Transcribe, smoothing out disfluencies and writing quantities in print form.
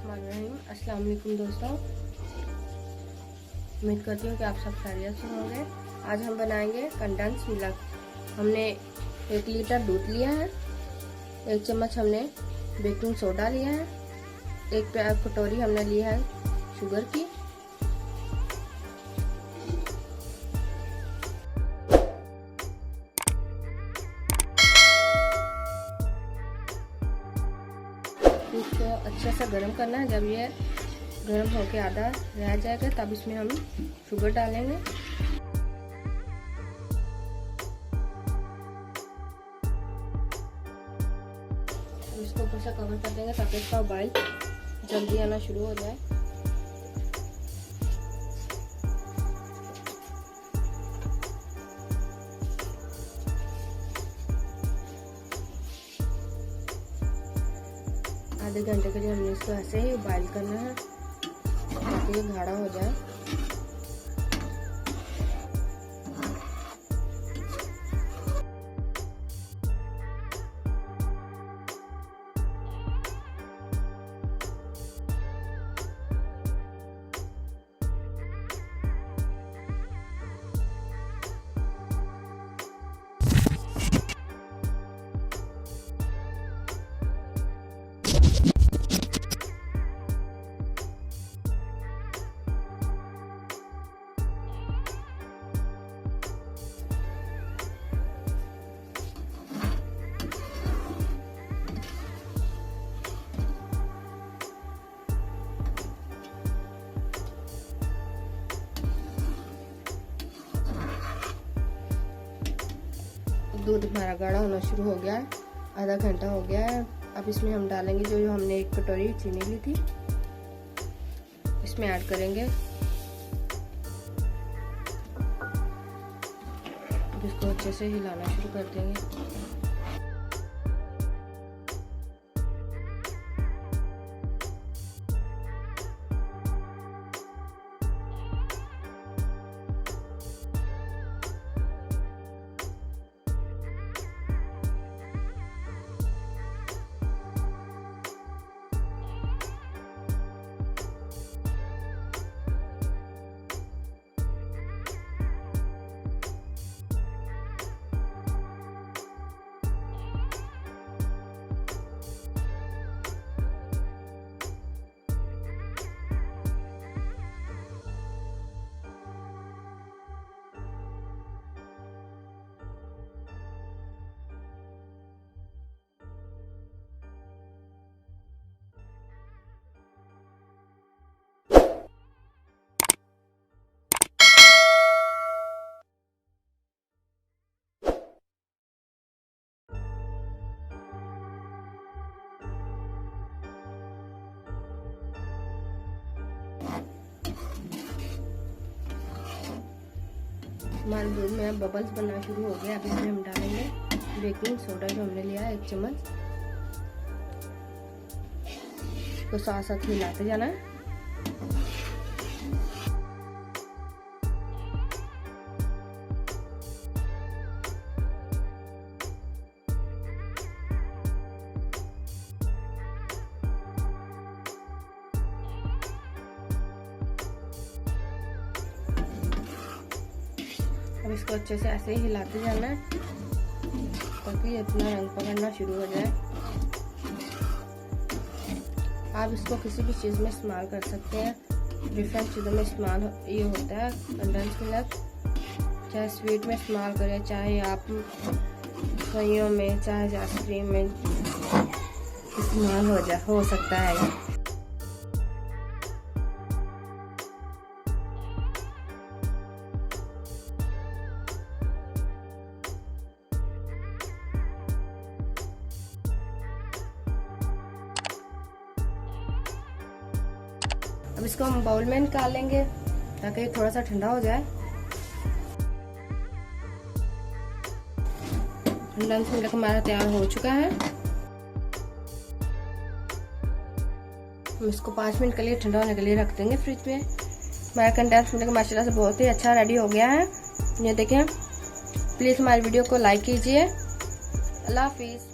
बिस्मिल्लाहिर्रहमानिर्रहीम। अस्सलाम वालेकुम दोस्तों, उम्मीद करती हूँ कि आप सब खैरियत से होंगे। आज हम बनाएंगे कंडेंस मिल्क। हमने 1 लीटर दूध लिया है, 1 चम्मच हमने बेकिंग सोडा लिया है, 1 कटोरी हमने लिया है शुगर की, इसको अच्छे से गर्म करना है। जब ये गर्म होके आधा रह जाएगा तब इसमें हम शुगर डालेंगे। इसको ऊपर से कवर कर देंगे ताकि इसका बॉयल जल्दी आना शुरू हो जाए। आधे घंटे के लिए हमने इसको ऐसे ही बॉयल करना है ताकि ये गाढ़ा हो जाए। दूध हमारा गाढ़ा होना शुरू हो गया है, आधा घंटा हो गया है। अब इसमें हम डालेंगे जो हमने 1 कटोरी चीनी ली थी, इसमें ऐड करेंगे। इसको अच्छे से हिलाना शुरू कर देंगे। हमारे दूध में बबल्स बनना शुरू हो गया। अब इसमें हम डालेंगे बेकिंग सोडा जो हमने लिया है 1 चम्मच। तो साथ साथ हिलाते जाना है। अब इसको अच्छे से ऐसे ही हिलाते जाना है ताकि अपना रंग पकड़ना शुरू हो जाए। आप इसको किसी भी चीज़ में इस्तेमाल कर सकते हैं। डिफरेंट चीज़ों में इस्तेमाल ये होता है कंडेंस मिल्क। चाहे स्वीट में इस्तेमाल करें, चाहे आप सइयों में, चाहे आइसक्रीम में इस्तेमाल हो सकता है ये। अब इसको हम बाउल में निकाल लेंगे ताकि थोड़ा सा ठंडा हो जाए। कंडेंस मिल्क हमारा तैयार हो चुका है। हम इसको 5 मिनट के लिए ठंडा होने के लिए रख देंगे फ्रिज में। हमारा कंडेंस मिल्क माशाल्लाह से बहुत ही अच्छा रेडी हो गया है। ये देखें, प्लीज़ हमारी वीडियो को लाइक कीजिए। अल्लाह हाफिज़।